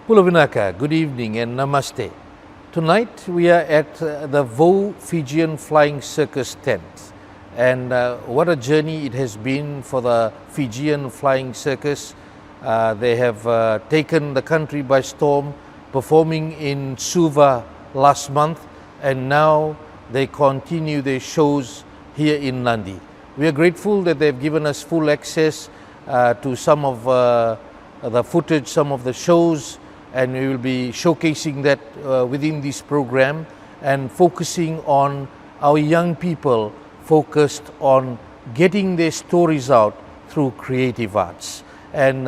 Pulavinaka, good evening and namaste. Tonight we are at the VOU Fijian Flying Circus tent, and what a journey it has been for the Fijian Flying Circus. They have taken the country by storm, performing in Suva last month, and now they continue their shows here in Nadi. We are grateful that they've given us full access to some of the footage, some of the shows, and we will be showcasing that within this program and focusing on our young people focused on getting their stories out through creative arts. And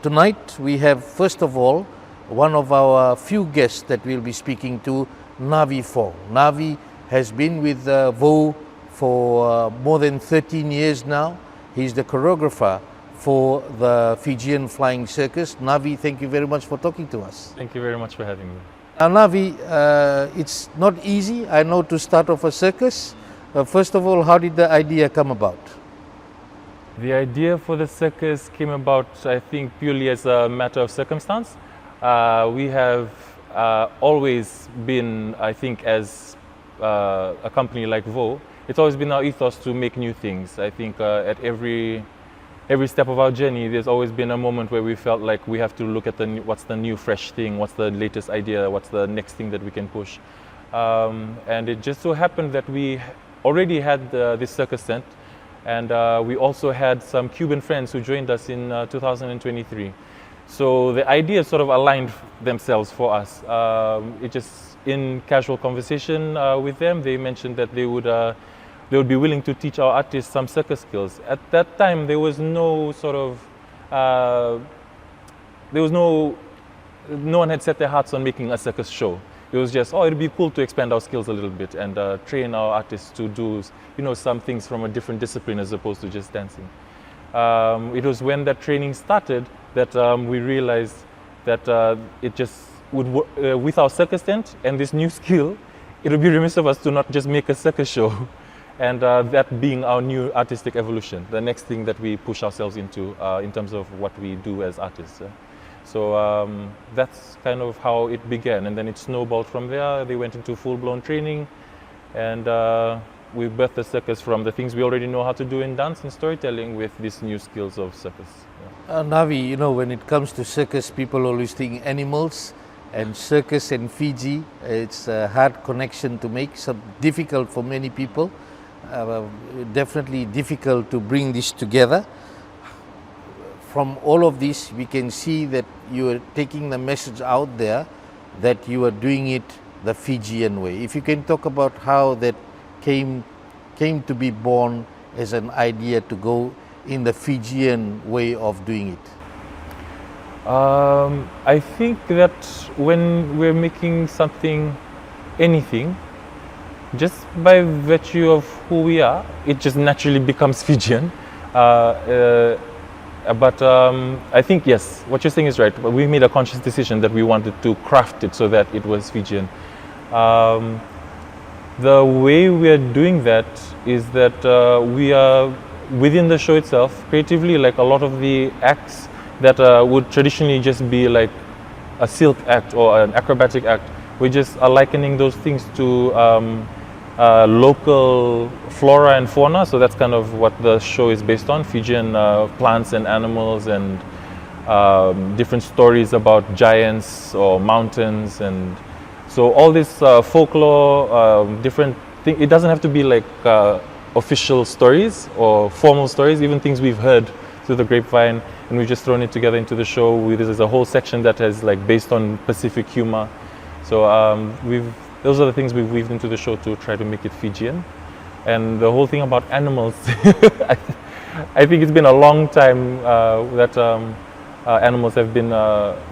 tonight we have, first of all, one of our few guests that we'll be speaking to, Navi Fong. Navi has been with VOU for more than 13 years now. He's the choreographer for the Fijian Flying Circus. Navi, thank you very much for talking to us. Thank you very much for having me. Now, Navi, it's not easy, I know, to start off a circus. First of all, how did the idea come about? The idea for the circus came about, I think, purely as a matter of circumstance. We have always been, I think, as a company like VOU, it's always been our ethos to make new things. I think at every step of our journey, there's always been a moment where we felt like we have to look at what's the new fresh thing, what's the latest idea, what's the next thing that we can push. And it just so happened that we already had this circus tent, and we also had some Cuban friends who joined us in 2023. So the ideas sort of aligned themselves for us. It just, in casual conversation with them, they mentioned that they would be willing to teach our artists some circus skills. At that time, there was no sort of, no one had set their hearts on making a circus show. It was just, oh, it'd be cool to expand our skills a little bit and train our artists to do, some things from a different discipline as opposed to just dancing. It was when that training started that we realized that it just would work with our circus tent and this new skill. It would be remiss of us to not just make a circus show. And that being our new artistic evolution, the next thing that we push ourselves into in terms of what we do as artists. So that's kind of how it began, and then it snowballed from there. They went into full-blown training, and we birthed the circus from the things we already know how to do in dance and storytelling with these new skills of circus. Navi, when it comes to circus, people always think animals, and circus and Fiji, it's a hard connection to make, so difficult for many people. Definitely difficult to bring this together. From all of this, we can see that you are taking the message out there that you are doing it the Fijian way. If you can talk about how that came to be born as an idea to go in the Fijian way of doing it. I think that when we're making something, anything, just by virtue of who we are, it just naturally becomes Fijian. But I think, yes, what you're saying is right. We made a conscious decision that we wanted to craft it so that it was Fijian. The way we are doing that is that we are, within the show itself, creatively, like a lot of the acts that would traditionally just be like a silk act or an acrobatic act, we just are likening those things to local flora and fauna. So that's kind of what the show is based on, Fijian plants and animals, and different stories about giants or mountains. And so all this folklore, different things, it doesn't have to be like official stories or formal stories, even things we've heard through the grapevine, and we've just thrown it together into the show. There's a whole section that is like based on Pacific humor. So those are the things we've weaved into the show to try to make it Fijian. And the whole thing about animals, I think it's been a long time that animals have been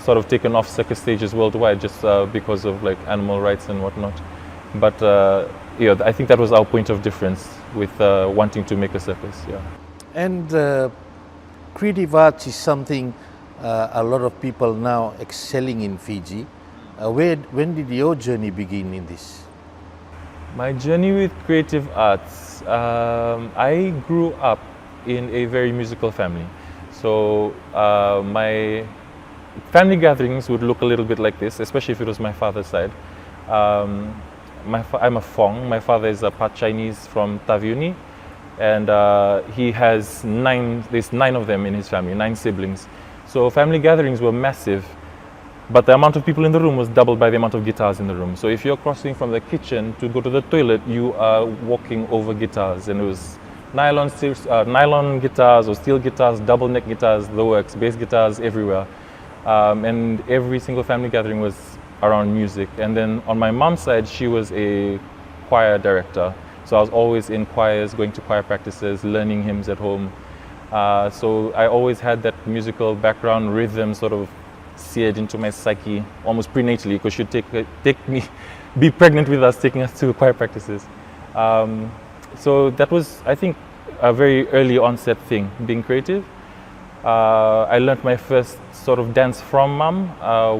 sort of taken off circus stages worldwide just because of like animal rights and whatnot. But I think that was our point of difference with wanting to make a circus. Yeah. And creative arts is something a lot of people now excelling in Fiji. When did your journey begin in this? My journey with creative arts, I grew up in a very musical family. So family gatherings would look a little bit like this, especially if it was my father's side. I'm a Fong. My father is a part Chinese from Taviuni, and he has there's 9 of them in his family, 9 siblings. So family gatherings were massive, but the amount of people in the room was doubled by the amount of guitars in the room. So if you're crossing from the kitchen to go to the toilet, you are walking over guitars, and it was nylon guitars or steel guitars, double neck guitars, the works, bass guitars everywhere. And every single family gathering was around music. And then on my mom's side, she was a choir director. So I was always in choirs, going to choir practices, learning hymns at home. So I always had that musical background, rhythm sort of seared into my psyche almost prenatally, because she'd be pregnant with us, taking us to choir practices. So that was, I think, a very early onset thing, being creative. I learned my first sort of dance from mom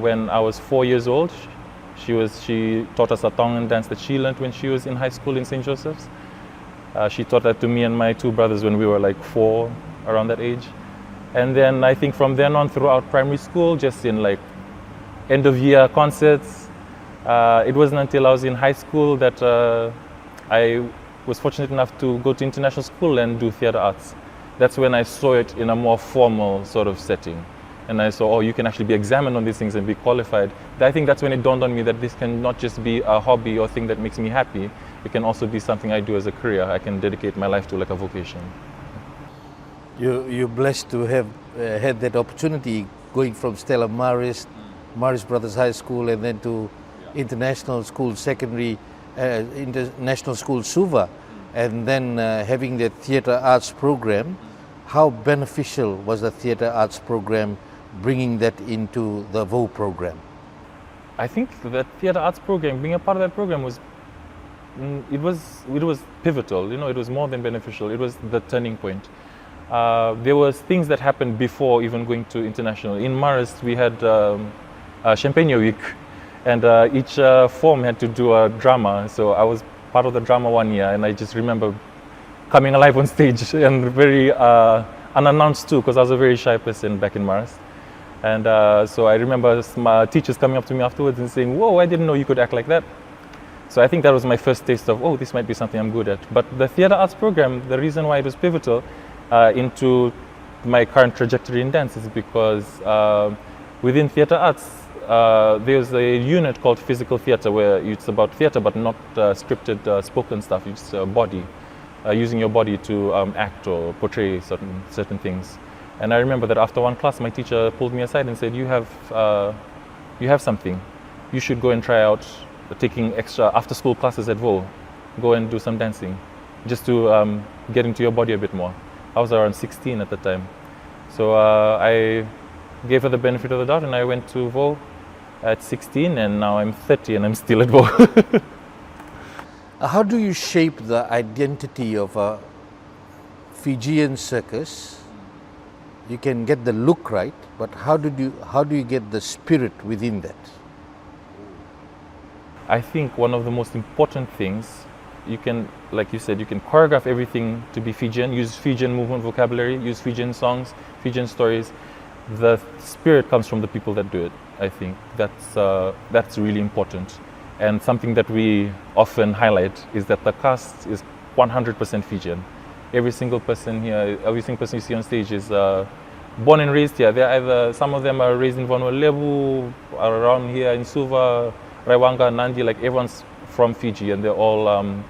when I was 4 years old. She taught us a Tongan dance that she learned when she was in high school in St. Joseph's. She taught that to me and my 2 brothers when we were like 4, around that age. And then I think from then on throughout primary school, just in like end of year concerts. It wasn't until I was in high school that I was fortunate enough to go to international school and do theatre arts. That's when I saw it in a more formal sort of setting. And I saw, oh, you can actually be examined on these things and be qualified. I think that's when it dawned on me that this can not just be a hobby or thing that makes me happy. It can also be something I do as a career. I can dedicate my life to like a vocation. You're blessed to have had that opportunity, going from Stella Maris Brothers High School, and then to International School Secondary, International School Suva, and then having the theatre arts program. How beneficial was the theatre arts program, bringing that into the VOU program? I think that theatre arts program, being a part of that program was pivotal. You know, it was more than beneficial. It was the turning point. There was things that happened before even going to international. In Marist, we had Champagne Week, and each form had to do a drama. So I was part of the drama one year, and I just remember coming alive on stage, and very unannounced too, because I was a very shy person back in Marist. And so I remember my teachers coming up to me afterwards and saying, "Whoa, I didn't know you could act like that." So I think that was my first taste of, oh, this might be something I'm good at. But the theatre arts program, the reason why it was pivotal into my current trajectory in dance is because within theatre arts, there's a unit called physical theatre, where it's about theatre but not scripted spoken stuff. It's body, using your body to act or portray certain things. And I remember that after one class, my teacher pulled me aside and said, you have something. You should go and try out taking extra after school classes at VOU. Go and do some dancing, just to get into your body a bit more. I was around 16 at the time. So I gave her the benefit of the doubt, and I went to VOU at 16, and now I'm 30 and I'm still at VOU. How do you shape the identity of a Fijian circus? You can get the look right, but how do you get the spirit within that? I think one of the most important things, you can, like you said, you can choreograph everything to be Fijian, use Fijian movement vocabulary, use Fijian songs, Fijian stories. The spirit comes from the people that do it. I think that's really important. And something that we often highlight is that the cast is 100% Fijian. Every single person here, every single person you see on stage is born and raised here. They're either, some of them are raised in Vanuatu, around here in Suva, Raiwanga, Nandi, like everyone's from Fiji, and they're all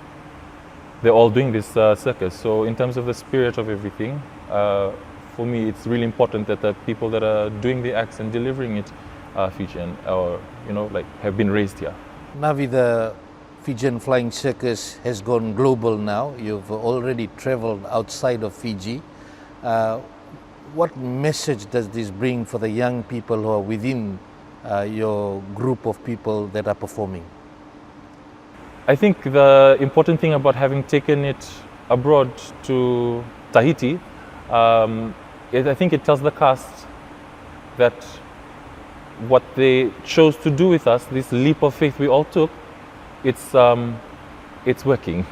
doing this circus. So in terms of the spirit of everything, for me, it's really important that the people that are doing the acts and delivering it are Fijian, or like have been raised here. Navi, the Fijian Flying Circus has gone global now. You've already traveled outside of Fiji. What message does this bring for the young people who are within your group of people that are performing? I think the important thing about having taken it abroad to Tahiti, I think it tells the cast that what they chose to do with us, this leap of faith we all took, it's working.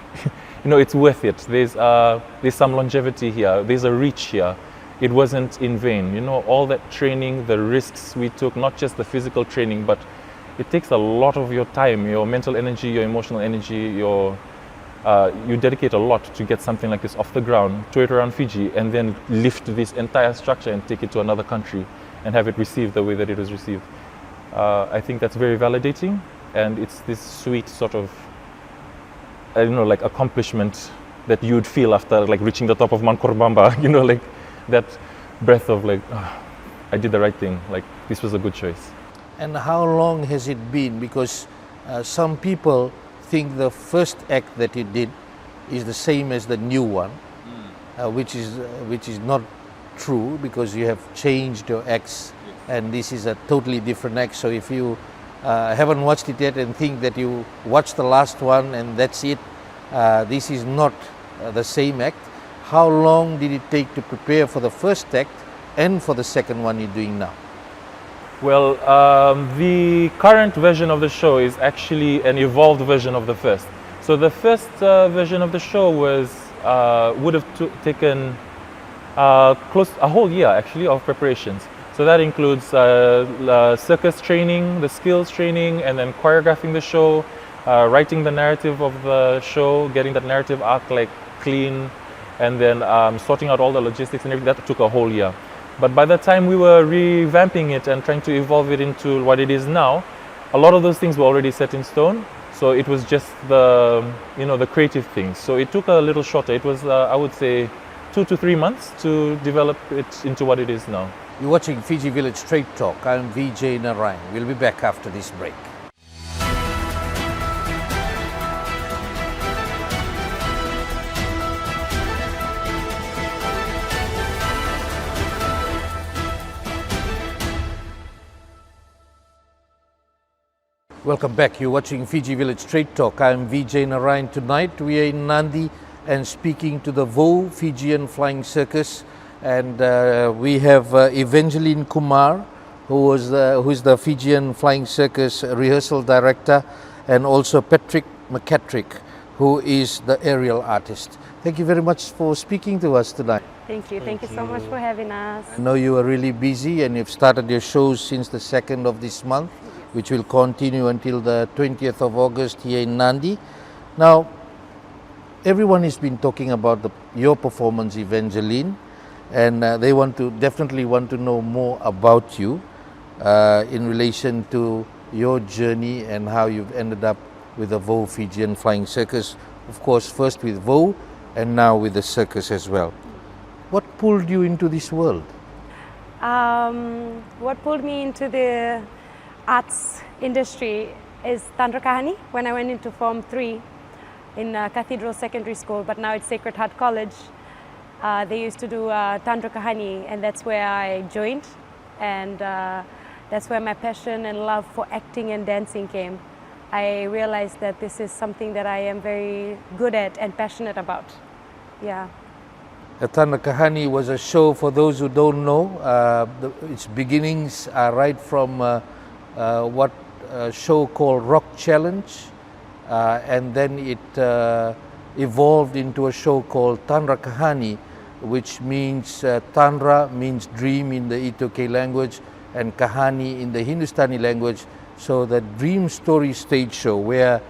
It's worth it. There's some longevity here. There's a reach here, it wasn't in vain. You know, all that training, the risks we took, not just the physical training, but it takes a lot of your time, your mental energy, your emotional energy, you dedicate a lot to get something like this off the ground, tour it around Fiji, and then lift this entire structure and take it to another country and have it received the way that it was received. I think that's very validating, and it's this sweet sort of, I don't know, like accomplishment that you'd feel after like reaching the top of Mount Korbamba, you know, like that breath of like, oh, I did the right thing, like this was a good choice. And how long has it been? Because some people think the first act that you did is the same as the new one, which is not true, because you have changed your acts, and this is a totally different act. So if you haven't watched it yet and think that you watched the last one and that's it, this is not the same act. How long did it take to prepare for the first act and for the second one you're doing now? Well, the current version of the show is actually an evolved version of the first. So the first version of the show was would have taken close a whole year actually of preparations. So that includes circus training, the skills training, and then choreographing the show, writing the narrative of the show, getting that narrative arc like clean, and then sorting out all the logistics and everything. That took a whole year. But by the time we were revamping it and trying to evolve it into what it is now, a lot of those things were already set in stone. So it was just the, you know, the creative things. So it took a little shorter. It was, I would say, 2 to 3 months to develop it into what it is now. You're watching Fiji Village Straight Talk. I'm Vijay Narayan. We'll be back after this break. Welcome back. You're watching Fiji Village Straight Talk. I'm Vijay Narayan. Tonight we are in Nandi and speaking to the VOU Fijian Flying Circus, and we have Evangeline Kumar, who is the Fijian Flying Circus rehearsal director, and also Patrick McCatrick, who is the aerial artist. Thank you very much for speaking to us tonight. Thank you. Thank you so much for having us. I know you are really busy and you've started your shows since the 2nd of this month, which will continue until the 20th of August here in Nandi. Now, everyone has been talking about your performance, Evangeline, and they definitely want to know more about you in relation to your journey and how you've ended up with the VOU Fijian Flying Circus. Of course, first with VOU and now with the circus as well. What pulled you into this world? What pulled me into the arts industry is Tantra Kahani. When I went into Form 3 in Cathedral Secondary School, but now it's Sacred Heart College, they used to do Tantra Kahani, and that's where I joined, and that's where my passion and love for acting and dancing came. I realized that this is something that I am very good at and passionate about. Yeah. Tantra Kahani was a show, for those who don't know, its beginnings are right from what a show called Rock Challenge, and then it evolved into a show called Tantra Kahani, which means Tantra means dream in the Itoke language and Kahani in the Hindustani language. So the dream story stage show where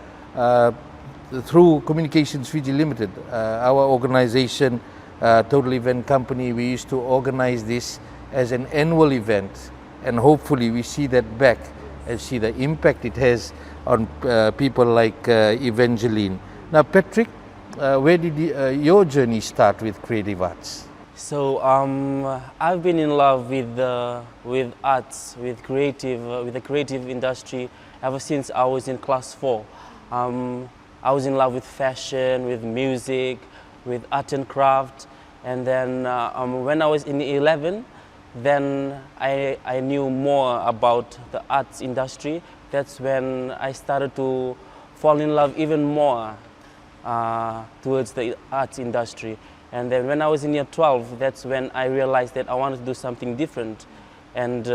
through Communications Fiji Limited, our organization, Total Event Company, we used to organize this as an annual event, and hopefully we see that back and see the impact it has on people like Evangeline. Now, Patrick, where did your journey start with creative arts? So I've been in love with arts, with the creative industry ever since I was in class 4. I was in love with fashion, with music, with art and craft, and then when I was in 11, then I knew more about the arts industry. That's when I started to fall in love even more towards the arts industry. And then when I was in year 12, that's when I realized that I wanted to do something different. And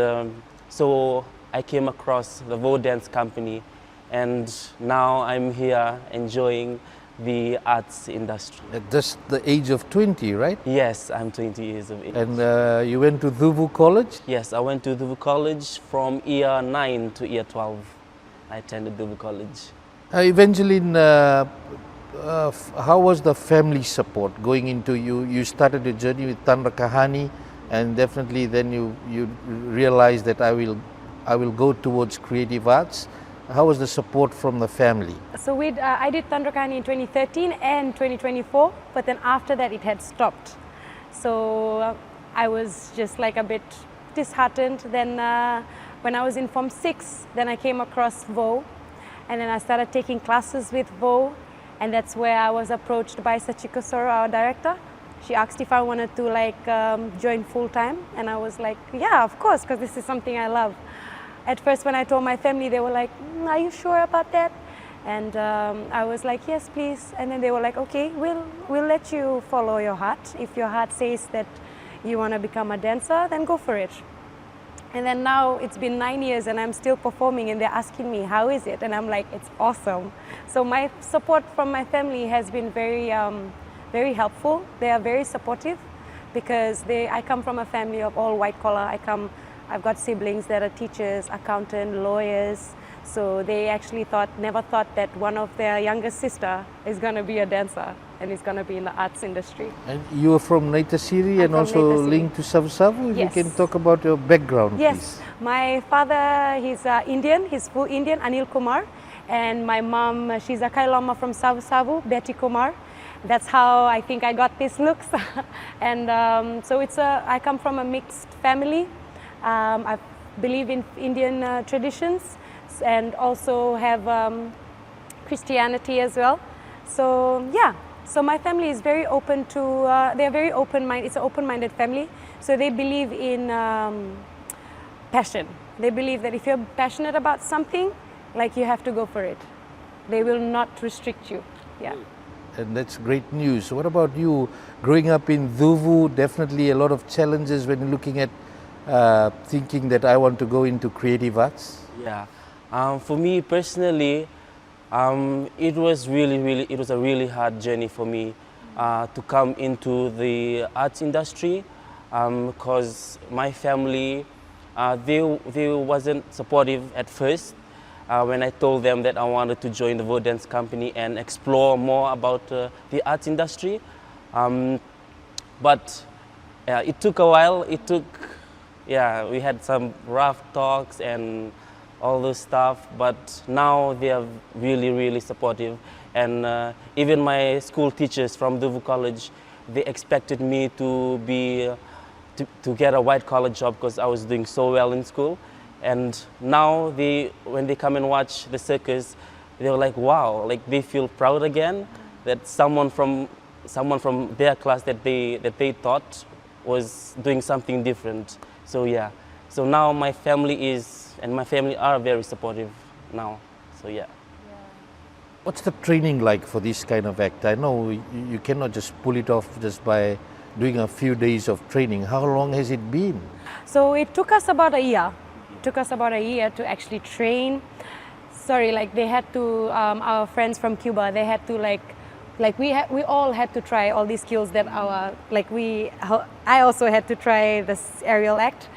so I came across the VOU Dance Company, and now I'm here enjoying the arts industry. At just the age of 20, right? Yes, I'm 20 years of age. And you went to VOU College? Yes, I went to VOU College from year 9 to year 12. I attended VOU College. Evangeline, how was the family support going into you? You started your journey with Tandra Kahani, and definitely then you realized that I will go towards creative arts. How was the support from the family? So I did Tandra Kahani in 2013 and 2024, but then after that it had stopped. So I was just like a bit disheartened. Then when I was in Form 6, then I came across VOU, and then I started taking classes with VOU, and that's where I was approached by Sachiko Soro, our director. She asked if I wanted to join full time, and I was like, yeah, of course, because this is something I love. At first, when I told my family, they were like, are you sure about that? And I was like, yes, please. And then they were like, okay, we'll let you follow your heart. If your heart says that you want to become a dancer, then go for it. And then now it's been 9 years and I'm still performing, and they're asking me, how is it? And I'm like, it's awesome. So my support from my family has been very, very helpful. They are very supportive because I come from a family of all white collar. I've got siblings that are teachers, accountants, lawyers. So they actually never thought that one of their younger sister is going to be a dancer and is going to be in the arts industry. And you are from Naitasiri and also linked to Savu. If Yes. you can talk about your background, Yes, please. my father, he's Indian, he's full Indian, Anil Kumar. And my mom, she's a Kailama from Savu, Betty Kumar. That's how I think I got these looks. And so I come from a mixed family. I believe in Indian traditions and also have Christianity as well. So yeah, so my family is very open to, they're very open-minded, it's an open-minded family. So they believe in passion. They believe that if you're passionate about something, like you have to go for it. They will not restrict you, yeah. And that's great news. What about you? Growing up in VOU, definitely a lot of challenges when looking at thinking that I want to go into creative arts? Yeah, for me personally, it was a really hard journey for me to come into the arts industry because my family, they wasn't supportive at first when I told them that I wanted to join the VOU dance company and explore more about the arts industry. But it took a while. Yeah, we had some rough talks and all this stuff, but now they are really supportive. And even my school teachers from VOU College, they expected me to get a white collar job because I was doing so well in school. And now when they come and watch the circus, they're like, wow, like they feel proud again that someone from their class that they thought was doing something different. So yeah, so now my family are very supportive now, so yeah. What's the training like for this kind of act? I know you cannot just pull it off just by doing a few days of training. How long has it been? So it took us about a year. It took us about a year to actually train. Sorry, like they had to, our friends from Cuba, they had to we all had to try all these skills that I also had to try this aerial act,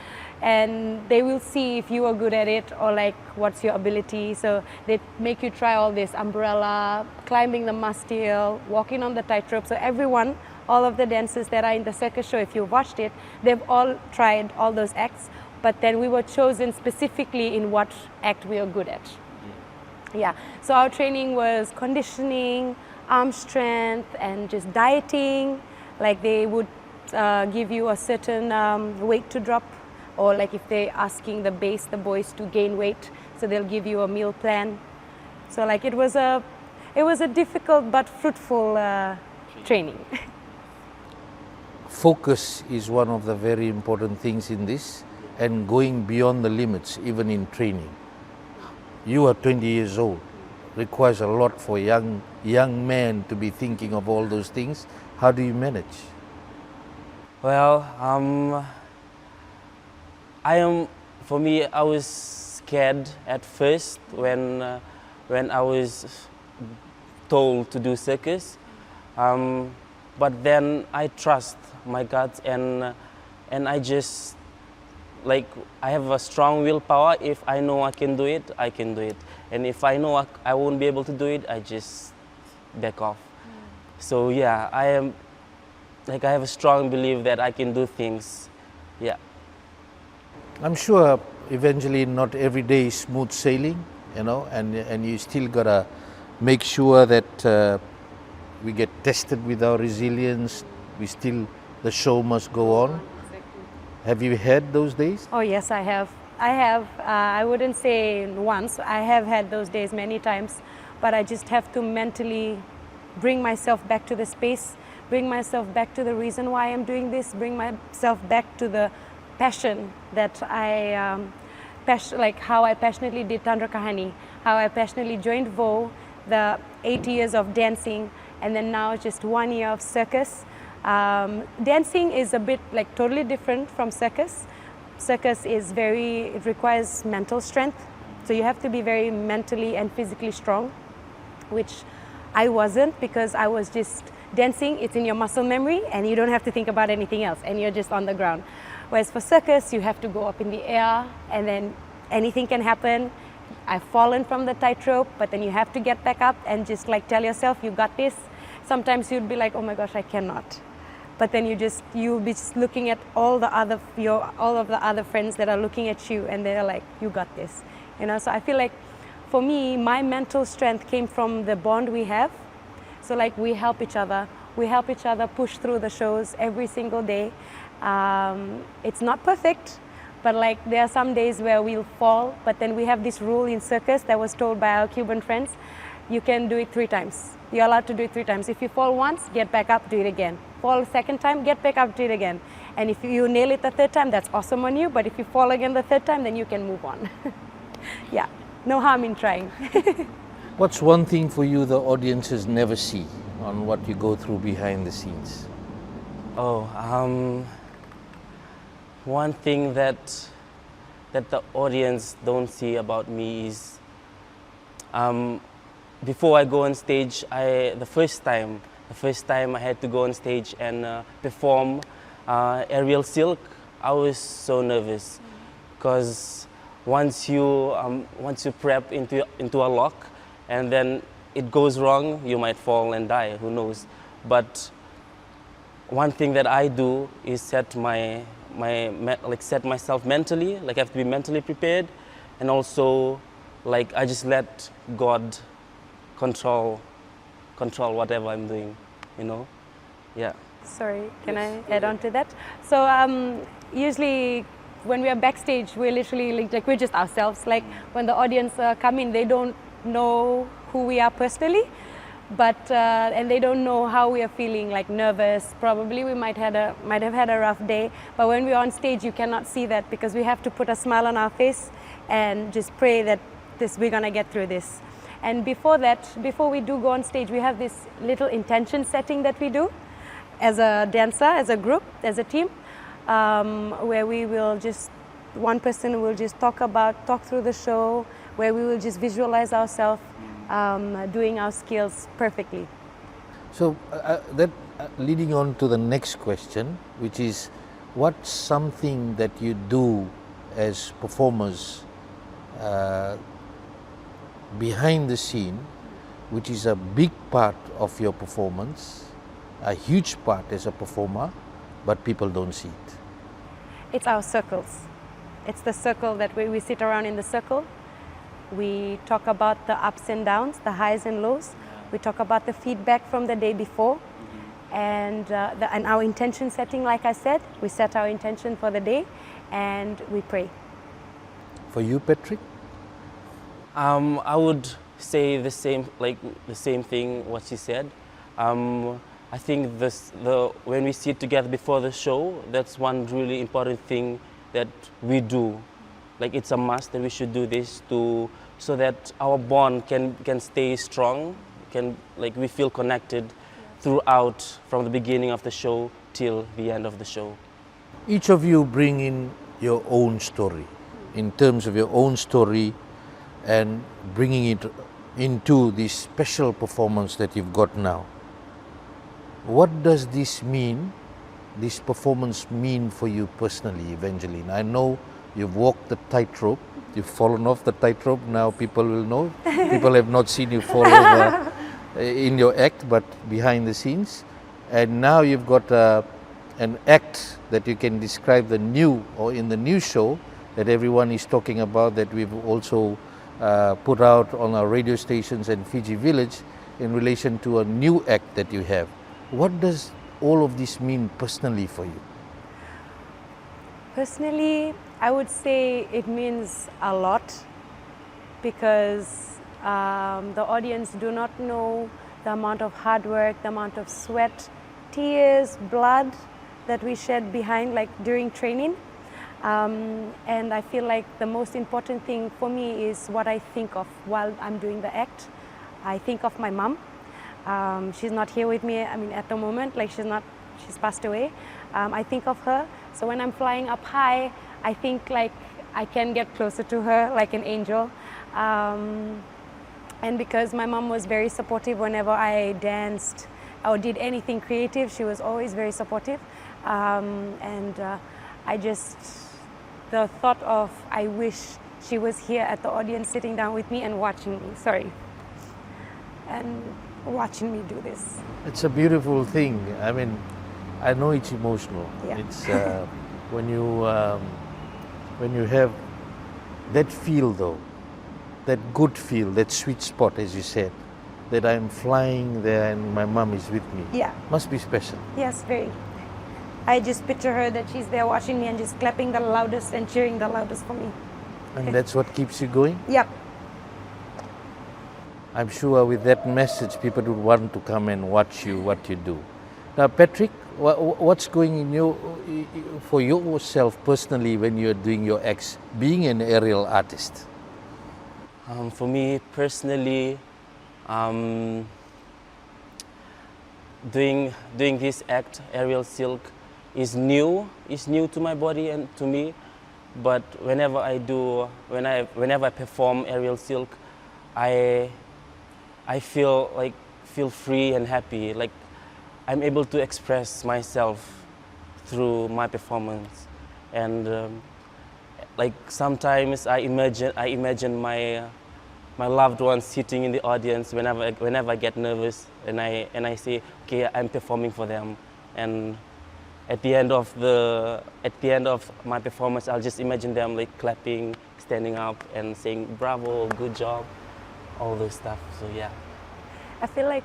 and they will see if you are good at it or like what's your ability. So they make you try all this umbrella, climbing the mastile, walking on the tightrope. So everyone, all of the dancers that are in the circus show, if you watched it, they've all tried all those acts, but then we were chosen specifically in what act we are good at. Yeah, so our training was conditioning, arm strength, and just dieting. Like they would give you a certain weight to drop, or like if they're asking the boys to gain weight, so they'll give you a meal plan. So like it was a difficult but fruitful training. Focus is one of the very important things in this, and going beyond the limits even in training. You are 20 years old. Requires a lot for young men to be thinking of all those things. How do you manage? Well, for me, I was scared at first when I was told to do circus. But then I trust my gut, and I just, like, I have a strong willpower. If I know I can do it, I can do it. And if I know I won't be able to do it, I just back off. So yeah, I have a strong belief that I can do things. Yeah. I'm sure eventually not every day is smooth sailing, you know, and you still gotta make sure that we get tested with our resilience. The show must go on. Have you had those days? Oh yes, I have. I wouldn't say once. I have had those days many times, but I just have to mentally bring myself back to the space, bring myself back to the reason why I'm doing this, bring myself back to the passion that like how I passionately did Tandra Kahani, how I passionately joined VOU, the 8 years of dancing, and then now just 1 year of circus. Dancing is a bit like totally different from circus. Circus is it requires mental strength, so you have to be very mentally and physically strong, which I wasn't, because I was just dancing. It's in your muscle memory and you don't have to think about anything else, and you're just on the ground. Whereas for circus, you have to go up in the air, and then anything can happen. I've fallen from the tightrope, but then you have to get back up and just like tell yourself you got this. Sometimes you'd be like, oh my gosh, I cannot. But then you'll be just looking at all of the other friends that are looking at you, and they're like, you got this. You know, so I feel like for me, my mental strength came from the bond we have. So like we help each other push through the shows every single day. It's not perfect, but like there are some days where we'll fall, but then we have this rule in circus that was told by our Cuban friends: you can do it 3 times. You're allowed to do it 3 times. If you fall once, get back up, do it again. Fall a second time, get back up, do it again. And if you nail it the 3rd time, that's awesome on you, but if you fall again the 3rd time, then you can move on. Yeah, no harm in trying. What's one thing for you the audiences never see on what you go through behind the scenes? One thing that the audience don't see about me is, before I go on stage, the first time I had to go on stage and perform aerial silk, I was so nervous, because once you prep into a lock and then it goes wrong, you might fall and die, who knows. But one thing that I do is set myself mentally, like I have to be mentally prepared, and also like I just let God control whatever I'm doing, you know. Yeah. Sorry, can I add on to that? So usually when we are backstage, we're literally like we're just ourselves. Like when the audience come in, they don't know who we are personally, but and they don't know how we are feeling, like nervous. Probably we might have had a rough day, but when we're on stage, you cannot see that, because we have to put a smile on our face and just pray that we're gonna get through this. And before we do go on stage, we have this little intention setting that we do as a dancer, as a group, as a team, where we will just, one person will just talk through the show, where we will just visualize ourselves doing our skills perfectly. So leading on to the next question, which is, what's something that you do as performers behind the scene, which is a big part of your performance, a huge part as a performer, but people don't see it? It's our circles. It's the circle that we sit around in the circle. We talk about the ups and downs, the highs and lows. We talk about the feedback from the day before, and our intention setting. Like I said, we set our intention for the day, and we pray. For you, Patrick? I would say the same thing what she said. I think when we sit together before the show, that's one really important thing that we do. Like it's a must that we should do this so that our bond can stay strong, we feel connected throughout, from the beginning of the show till the end of the show. Each of you bring in your own story, in terms of your own story, and bringing it into this special performance that you've got now. What does this mean, this performance mean for you personally, Evangeline? I know you've walked the tightrope, you've fallen off the tightrope, now people will know. People have not seen you fall over in your act, but behind the scenes. And now you've got an act that you can describe the new, or in the new show that everyone is talking about, that we've also put out on our radio stations and Fiji Village in relation to a new act that you have. What does all of this mean personally for you? Personally, I would say it means a lot, because the audience do not know the amount of hard work, the amount of sweat, tears, blood that we shed behind, like during training. And I feel like the most important thing for me is what I think of while I'm doing the act. I think of my mom. She's not here with me, I mean, at the moment, like she's passed away. I think of her. So when I'm flying up high, I think like I can get closer to her like an angel. And because my mom was very supportive whenever I danced or did anything creative, she was always very supportive. The thought of, I wish she was here at the audience sitting down with me and watching me, and watching me do this. It's a beautiful thing. I mean, I know it's emotional. Yeah. It's when you have that feel though, that good feel, that sweet spot, as you said, that I'm flying there and my mom is with me. Yeah. Must be special. Yes, very. I just picture her that she's there watching me and just clapping the loudest and cheering the loudest for me. And that's what keeps you going? Yep. I'm sure with that message, people would want to come and watch you, what you do. Now, Patrick, what's going in for yourself personally when you're doing your acts, being an aerial artist? For me personally, doing this act, aerial silk, is new to my body and to me. But whenever I perform aerial silk, I feel free and happy. Like I'm able to express myself through my performance, and like sometimes I imagine my loved ones sitting in the audience whenever I get nervous, and I say, okay, I'm performing for them, and at the end of my performance, I'll just imagine them like clapping, standing up, and saying bravo, good job, all those stuff. So yeah. I feel like,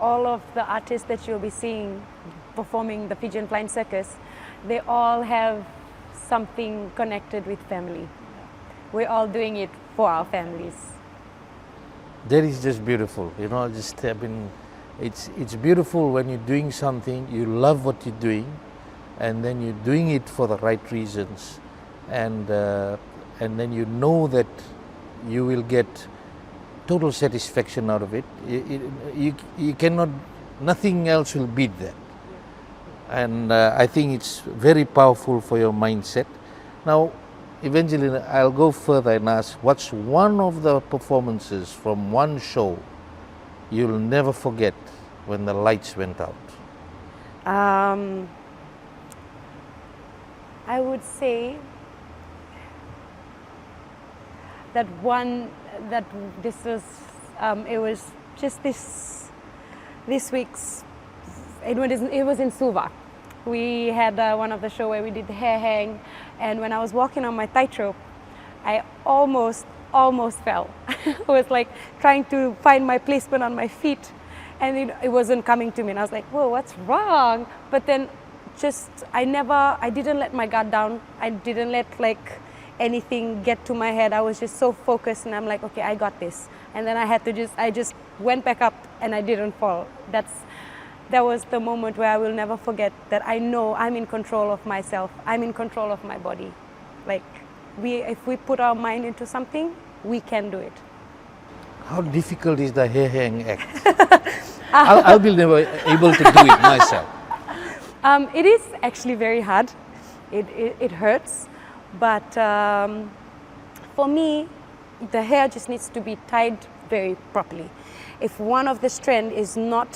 all of the artists that you'll be seeing performing the Fijian Flying Circus, they all have something connected with family. We're all doing it for our families. That is just beautiful. You know, it's beautiful when you're doing something, you love what you're doing, and then you're doing it for the right reasons, and then you know that you will get total satisfaction out of it. You cannot, nothing else will beat that. And I think it's very powerful for your mindset. Now, Evangeline, I'll go further and ask, what's one of the performances from one show you'll never forget when the lights went out? I would say that this was, it was just this week's, it was in Suva. We had one of the show where we did the hair hang, and when I was walking on my tightrope, I almost fell. I was like trying to find my placement on my feet, and it wasn't coming to me, and I was like, whoa, what's wrong? But then I didn't let my guard down. I didn't let like anything get to my head. I was just so focused, and I'm like, okay, I got this. And then I just went back up, and I didn't fall. That was the moment where I will never forget, that I know I'm in control of myself. I'm in control of my body. Like, if we put our mind into something, we can do it. How difficult is the hair hang act? I'll be never able to do it myself. It is actually very hard. It hurts. But for me, the hair just needs to be tied very properly. If one of the strand is not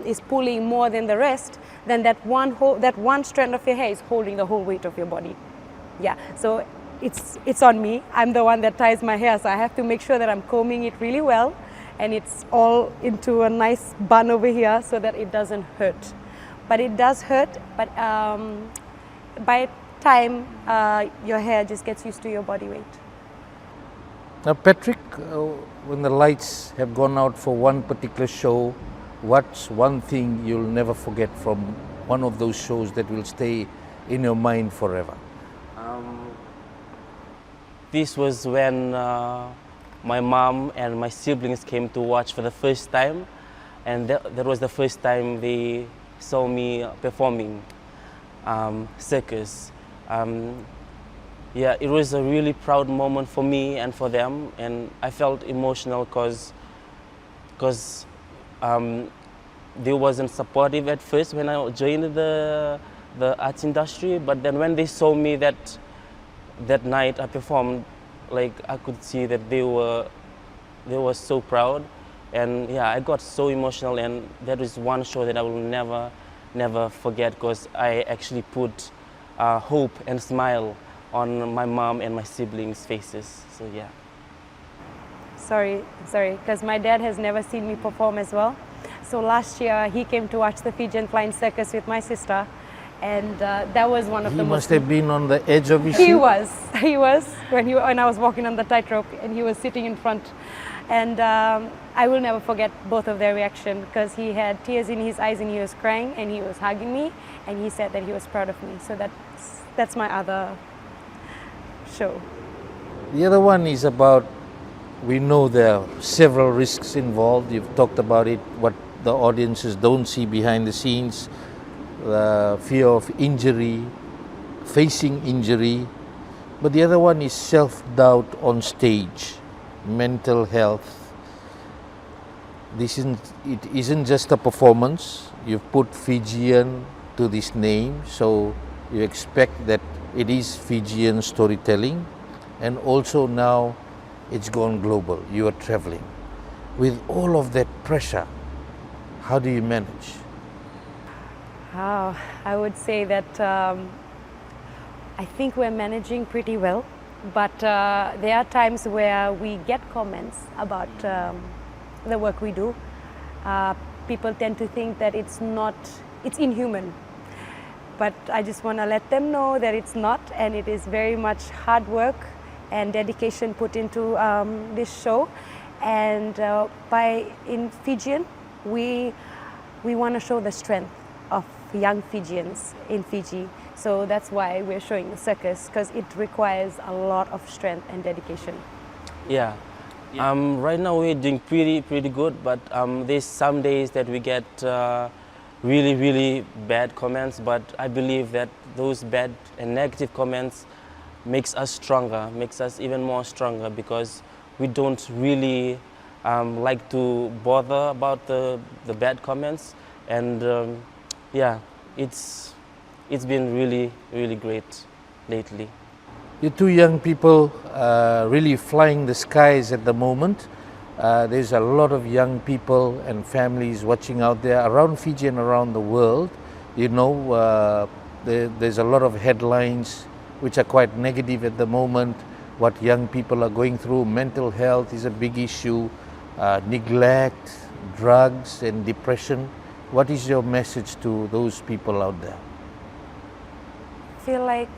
is pulling more than the rest, then that one strand of your hair is holding the whole weight of your body. Yeah, so it's on me. I'm the one that ties my hair, so I have to make sure that I'm combing it really well, and it's all into a nice bun over here so that it doesn't hurt. But it does hurt, but by time your hair just gets used to your body weight. Now, Patrick, when the lights have gone out for one particular show, what's one thing you'll never forget from one of those shows that will stay in your mind forever? This was when my mom and my siblings came to watch for the first time, and that was the first time they saw me performing circus. Yeah, it was a really proud moment for me and for them, and I felt emotional because they wasn't supportive at first when I joined the arts industry, but then when they saw me that night I performed, like I could see that they were so proud, and yeah, I got so emotional, and that is one show that I will never forget, because I actually put hope and smile on my mom and my siblings' faces. So yeah. Sorry, because my dad has never seen me perform as well. So last year he came to watch the Fijian Flying Circus with my sister, and that was one of the most... He must have been on the edge of his seat. He was when I was walking on the tightrope, and he was sitting in front. And I will never forget both of their reaction, because he had tears in his eyes and he was crying and he was hugging me, and he said that he was proud of me. So that's my other show. The other one is about, we know there are several risks involved. You've talked about it, what the audiences don't see behind the scenes, the fear of injury, facing injury. But the other one is self-doubt on stage, mental health. It isn't just a performance. You've put Fijian to this name, so you expect that it is Fijian storytelling, and also now it's gone global. You are traveling. With all of that pressure, how do you manage? I would say that I think we're managing pretty well, but there are times where we get comments about the work we do. People tend to think that it's inhuman. But I just want to let them know that it's not, and it is very much hard work and dedication put into this show. And in Fijian, we want to show the strength of young Fijians in Fiji. So that's why we're showing the circus, because it requires a lot of strength and dedication. Yeah. Right now we're doing pretty good, but there's some days that we get really bad comments, but I believe that those bad and negative comments makes us stronger, makes us even more stronger, because we don't really like to bother about the bad comments, and yeah, it's been really great lately. You two young people really flying the skies at the moment. There's a lot of young people and families watching out there around Fiji and around the world. You know, there's a lot of headlines which are quite negative at the moment. What young people are going through, mental health is a big issue, neglect, drugs and depression. What is your message to those people out there? I feel like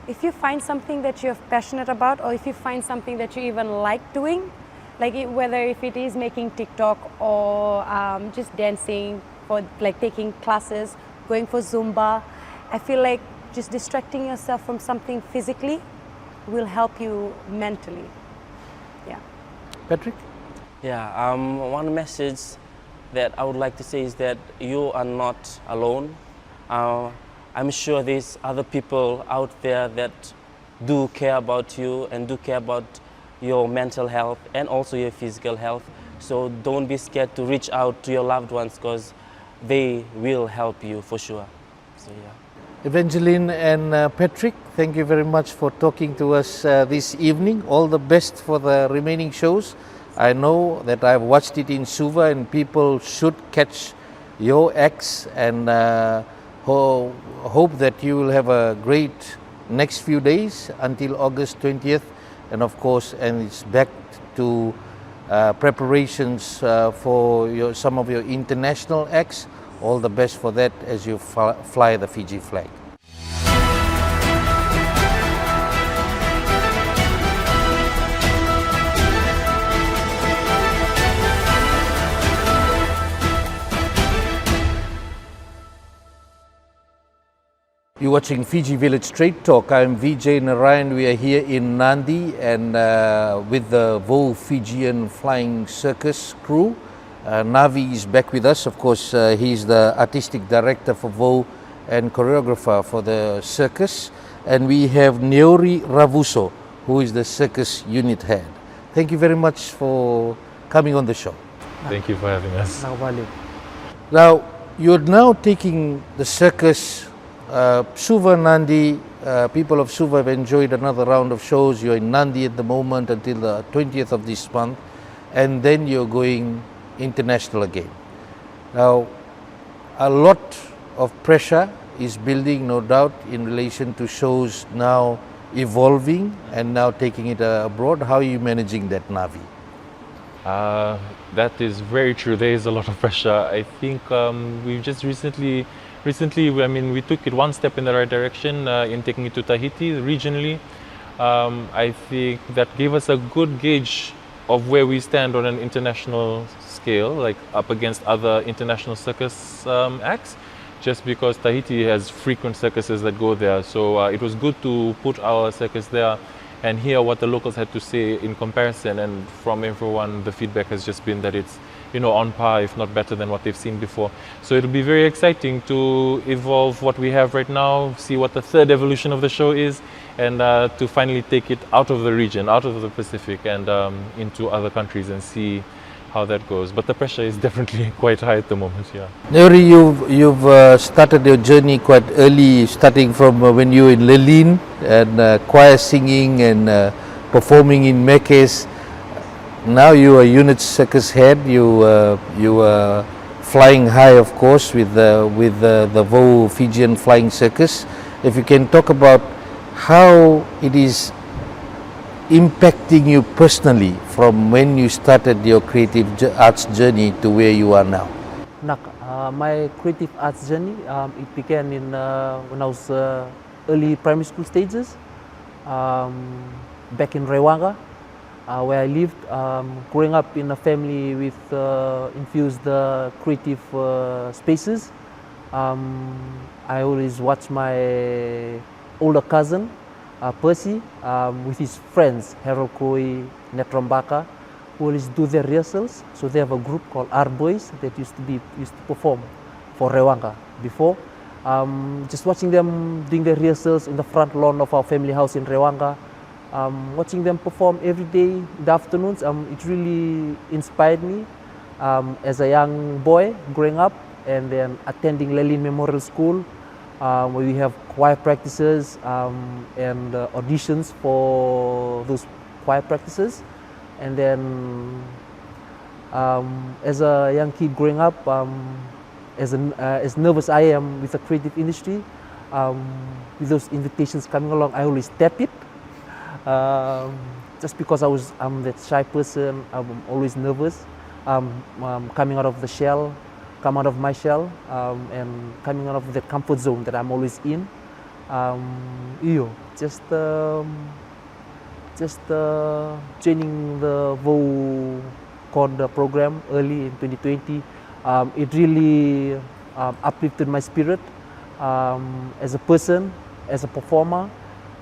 if you find something that you're passionate about, or if you find something that you even like doing, like whether if it is making TikTok or just dancing, or like taking classes, going for Zumba, I feel like just distracting yourself from something physically will help you mentally. Yeah. Patrick? Yeah, one message that I would like to say is that you are not alone. I'm sure there's other people out there that do care about you and do care about your mental health and also your physical health. So don't be scared to reach out to your loved ones, because they will help you for sure. So yeah. Evangeline and Patrick, thank you very much for talking to us this evening. All the best for the remaining shows. I know that I've watched it in Suva and people should catch your acts, and hope that you will have a great next few days until August 20th, and of course, and it's back to preparations for some of your international acts. All the best for that as you fly the Fiji flag. You're watching Fiji Village Straight Talk. I'm Vijay Narayan. We are here in Nandi and with the VOU Fijian Flying Circus crew. Navi is back with us. Of course, he's the artistic director for VOU and choreographer for the circus. And we have Neori Ravuso, who is the circus unit head. Thank you very much for coming on the show. Thank you for having us. Now, you're now taking the circus Suva, Nandi, people of Suva have enjoyed another round of shows. You're in Nandi at the moment until the 20th of this month, and then you're going international again. Now, a lot of pressure is building, no doubt, in relation to shows now evolving and now taking it abroad. How are you managing that, Navi? That is very true. There is a lot of pressure. I think we've just recently, I mean, we took it one step in the right direction in taking it to Tahiti regionally. I think that gave us a good gauge of where we stand on an international scale, like up against other international circus acts, just because Tahiti has frequent circuses that go there. So it was good to put our circus there and hear what the locals had to say in comparison. And from everyone, the feedback has just been that it's, you know, on par, if not better than what they've seen before. So it'll be very exciting to evolve what we have right now, see what the third evolution of the show is, and to finally take it out of the region, out of the Pacific, and into other countries and see how that goes. But the pressure is definitely quite high at the moment, yeah. Neori, you've started your journey quite early, starting from when you were in Lelin and choir singing and performing in Mekes. Now you are unit circus head. You are flying high, of course, with the VOU Fijian Flying Circus. If you can talk about how it is impacting you personally from when you started your creative arts journey to where you are now. My creative arts journey, it began in when I was early primary school stages, back in Rewanga, where I lived. Growing up in a family with infused creative spaces, I always watched my older cousin, Percy, with his friends, Harold Koi, Netrombaka, who always do their rehearsals. So they have a group called R Boys that used to perform for Rewanga before. Just watching them doing their rehearsals in the front lawn of our family house in Rewanga, watching them perform every day in the afternoons, it really inspired me as a young boy growing up, and then attending Lelin Memorial School, where we have choir practices and auditions for those choir practices. And then as a young kid growing up, as nervous I am with the creative industry, with those invitations coming along, I always tap it. Just because I'm that shy person, I'm always nervous. Coming out of the shell, come out of my shell, and coming out of the comfort zone that I'm always in. Just joining the VOU Chord program early in 2020, it really uplifted my spirit as a person, as a performer,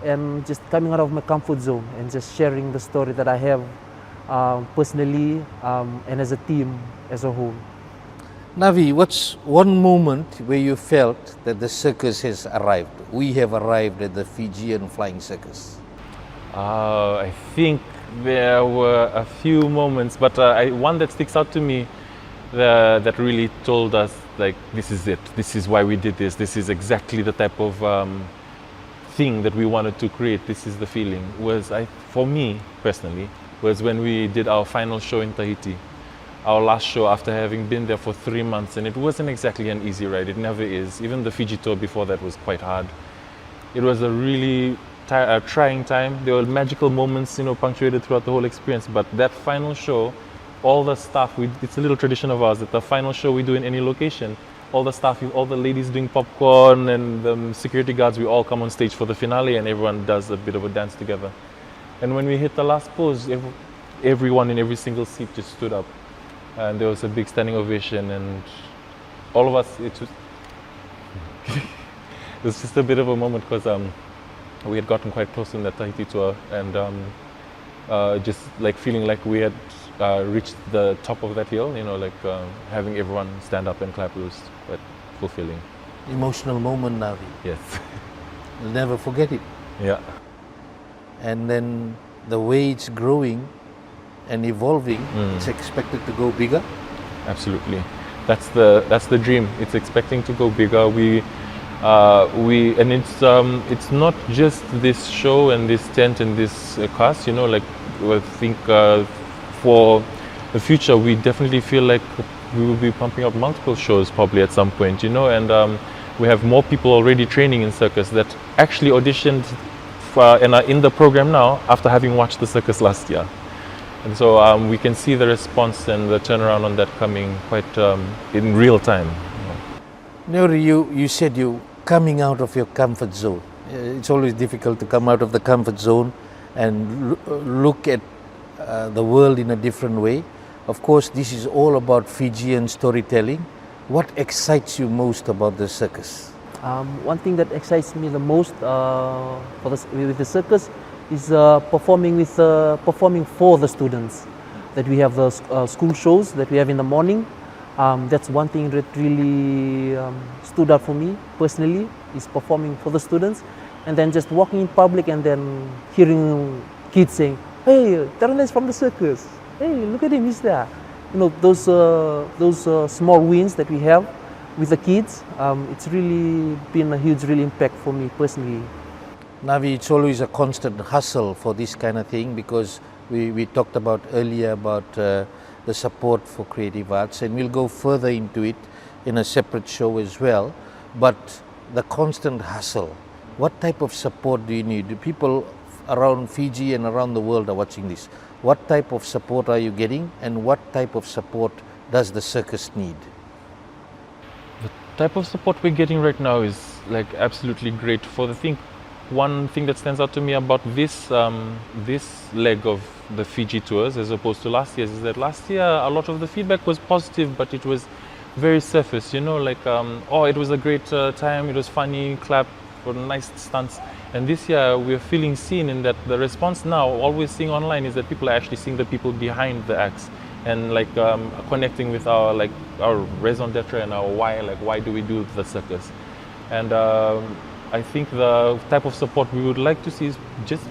and just coming out of my comfort zone and just sharing the story that I have personally and as a team as a whole. Navi, what's one moment where you felt that the circus has arrived? We have arrived at the Fijian Flying Circus. I think there were a few moments, but one that sticks out to me that really told us like, this is it. This is why we did this. This is exactly the type of thing that we wanted to create. This is the feeling. For me personally, was when we did our final show in Tahiti. Our last show after having been there for 3 months, and it wasn't exactly an easy ride. It never is. Even the Fiji tour before that was quite hard. It was a really trying time. There were magical moments, punctuated throughout the whole experience. But that final show, all the staff, it's a little tradition of ours that the final show we do in any location, all the staff, all the ladies doing popcorn and the security guards, we all come on stage for the finale and everyone does a bit of a dance together. And when we hit the last pose, everyone in every single seat just stood up. And there was a big standing ovation, and all of us, it was just a bit of a moment because we had gotten quite close in the Tahiti tour, and just like feeling like we had reached the top of that hill, having everyone stand up and clap was quite fulfilling. Emotional moment, Navi. Yes. You'll never forget it. Yeah. And then the way it's growing and evolving, it's expected to go bigger. Absolutely, that's the dream. It's expecting to go bigger. And it's not just this show and this tent and this cast. I think for the future, we definitely feel like we will be pumping up multiple shows probably at some point. And we have more people already training in circus that actually auditioned and are in the program now after having watched the circus last year. And so we can see the response and the turnaround on that coming quite in real time. Nuri, you said you coming out of your comfort zone. It's always difficult to come out of the comfort zone and look at the world in a different way. Of course, this is all about Fijian storytelling. What excites you most about the circus? One thing that excites me the most with the circus is performing for the students. That we have the school shows that we have in the morning. That's one thing that really stood out for me personally, is performing for the students, and then just walking in public and then hearing kids saying, "Hey, Narayan is from the circus. Hey, look at him, he's there." Those small wins that we have with the kids. It's really been a huge impact for me personally. Navi, it's always a constant hustle for this kind of thing, because we talked about earlier about the support for creative arts, and we'll go further into it in a separate show as well. But the constant hustle, what type of support do you need? Do people around Fiji and around the world are watching this? What type of support are you getting, and what type of support does the circus need? The type of support we're getting right now is like absolutely great. One thing that stands out to me about this leg of the Fiji tours as opposed to last year's is that last year a lot of the feedback was positive, but it was very surface, it was a great time, it was funny, clap for nice stunts. And this year we're feeling seen in that the response now, all we're seeing online is that people are actually seeing the people behind the acts and connecting with our raison d'etre and our why do we do the circus. And I think the type of support we would like to see is just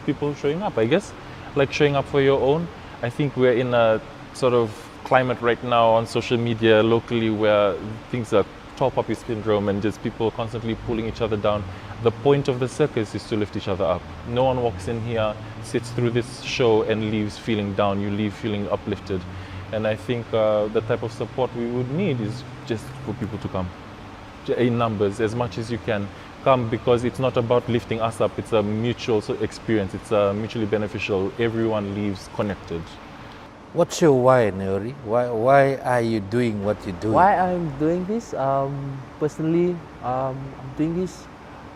people showing up, I guess, like showing up for your own. I think we're in a sort of climate right now on social media locally where things are tall poppy syndrome and just people constantly pulling each other down. The point of the circus is to lift each other up. No one walks in here, sits through this show and leaves feeling down. You leave feeling uplifted. And I think the type of support we would need is just for people to come in numbers as much as you can. Come, because it's not about lifting us up, it's a mutual experience, it's mutually beneficial. Everyone leaves connected. What's your why, Nuri? Why are you doing what you're doing? Why I'm doing this? Personally, I'm doing this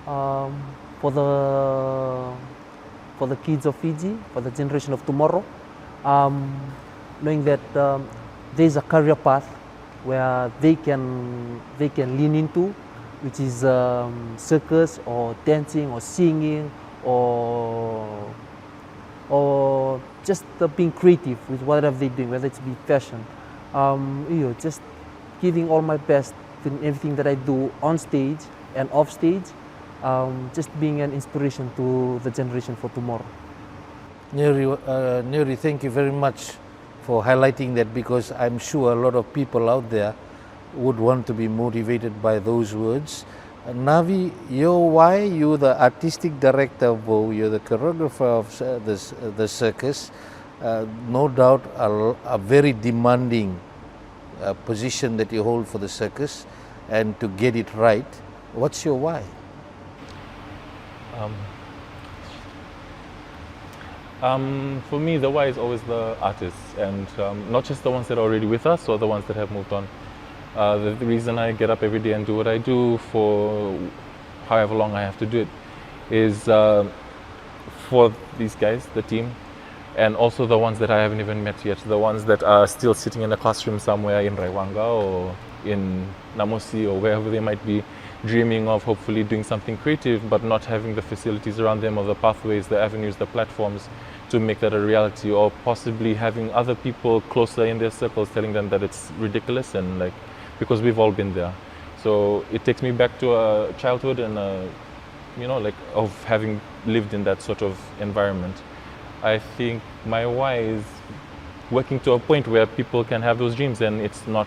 for the kids of Fiji, for the generation of tomorrow. Knowing that there's a career path where they can lean into, which is circus or dancing or singing or just being creative with whatever they're doing, whether it's be fashion. Just giving all my best in everything that I do on stage and off stage, just being an inspiration to the generation for tomorrow. Nuri, thank you very much for highlighting that, because I'm sure a lot of people out there would want to be motivated by those words. Navi, your why? You're the artistic director of VOU, you're the choreographer of the circus. No doubt a very demanding position that you hold for the circus, and to get it right. What's your why? For me, the why is always the artists, and not just the ones that are already with us or the ones that have moved on. The reason I get up every day and do what I do for however long I have to do it is for these guys, the team, and also the ones that I haven't even met yet, the ones that are still sitting in a classroom somewhere in Raiwanga or in Namosi or wherever they might be, dreaming of hopefully doing something creative, but not having the facilities around them or the pathways, the avenues, the platforms to make that a reality, or possibly having other people closer in their circles telling them that it's ridiculous, and like, because we've all been there. So it takes me back to a childhood and of having lived in that sort of environment. I think my why is working to a point where people can have those dreams and it's not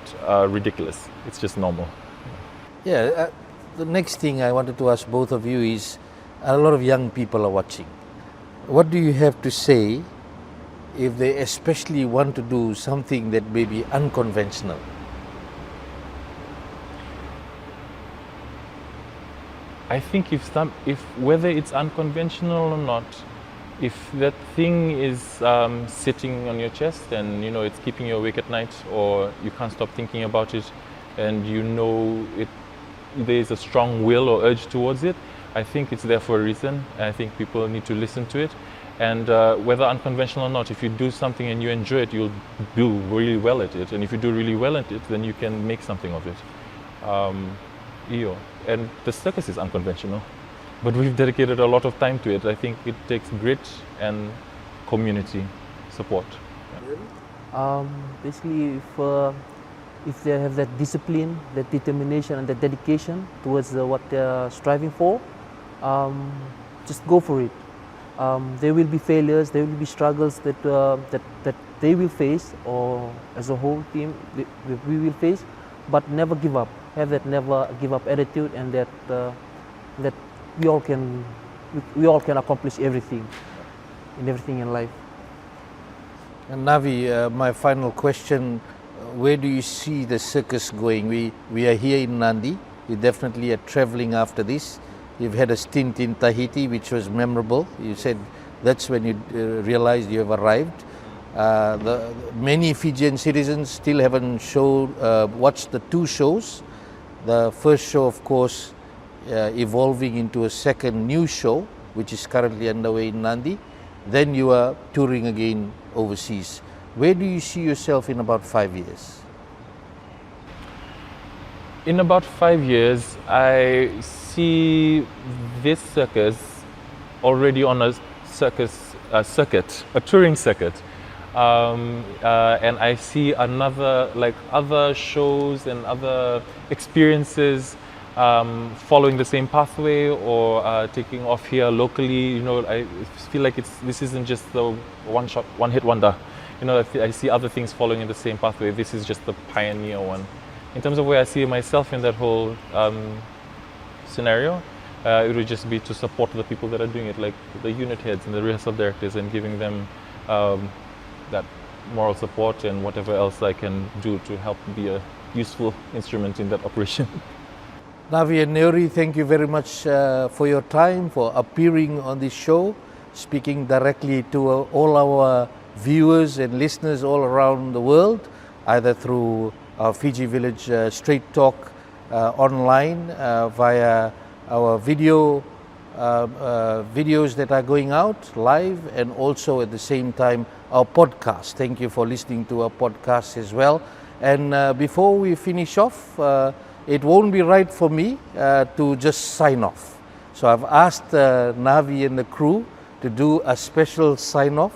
ridiculous, it's just normal. Yeah, the next thing I wanted to ask both of you is, a lot of young people are watching. What do you have to say if they especially want to do something that may be unconventional? I think if whether it's unconventional or not, if that thing is sitting on your chest and it's keeping you awake at night, or you can't stop thinking about it, and there is a strong will or urge towards it, I think it's there for a reason. I think people need to listen to it, and whether unconventional or not, if you do something and you enjoy it, you'll do really well at it, and if you do really well at it, then you can make something of it. And the circus is unconventional, but we've dedicated a lot of time to it. I think it takes grit and community support. Basically, if they have that discipline, that determination and that dedication towards what they're striving for, just go for it. There will be failures, there will be struggles that they will face, or as a whole team we will face, but never give up. Have that never give up attitude, and that we all can accomplish everything in life. And Navi, my final question, where do you see the circus going? We are here in Nandi. You definitely are traveling after this. You've had a stint in Tahiti, which was memorable. You said that's when you realized you have arrived. Many Fijian citizens still haven't watched the two shows. The first show, of course, evolving into a second new show, which is currently underway in Nandi. Then you are touring again overseas. Where do you see yourself in about 5 years? In about 5 years, I see this circus already on a touring circuit. And I see other shows and other experiences following the same pathway, or taking off here locally. I feel like this isn't just the one-hit wonder. I see other things following in the same pathway. This is just the pioneer one. In terms of where I see myself in that whole scenario, it would just be to support the people that are doing it, like the unit heads and the rehearsal directors, and giving them that moral support and whatever else I can do to help be a useful instrument in that operation. Navi and Neuri, thank you very much for your time, for appearing on this show, speaking directly to all our viewers and listeners all around the world, either through our Fiji Village Straight Talk online, via our videos that are going out live, and also at the same time our podcast. Thank you for listening to our podcast as well. And before we finish off, it won't be right for me to just sign off. So I've asked Navi and the crew to do a special sign off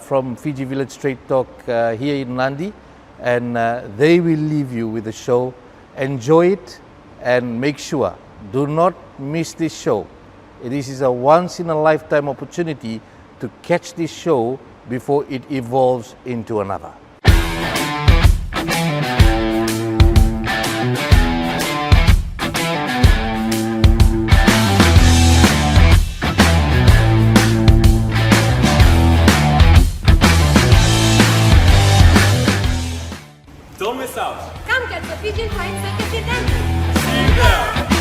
from Fiji Village Straight Talk here in Nandi, and they will leave you with the show. Enjoy it and make sure, do not miss this show. This is a once in a lifetime opportunity to catch this show before it evolves into another. Come catch the Fijian Flying Circus in London. See you there.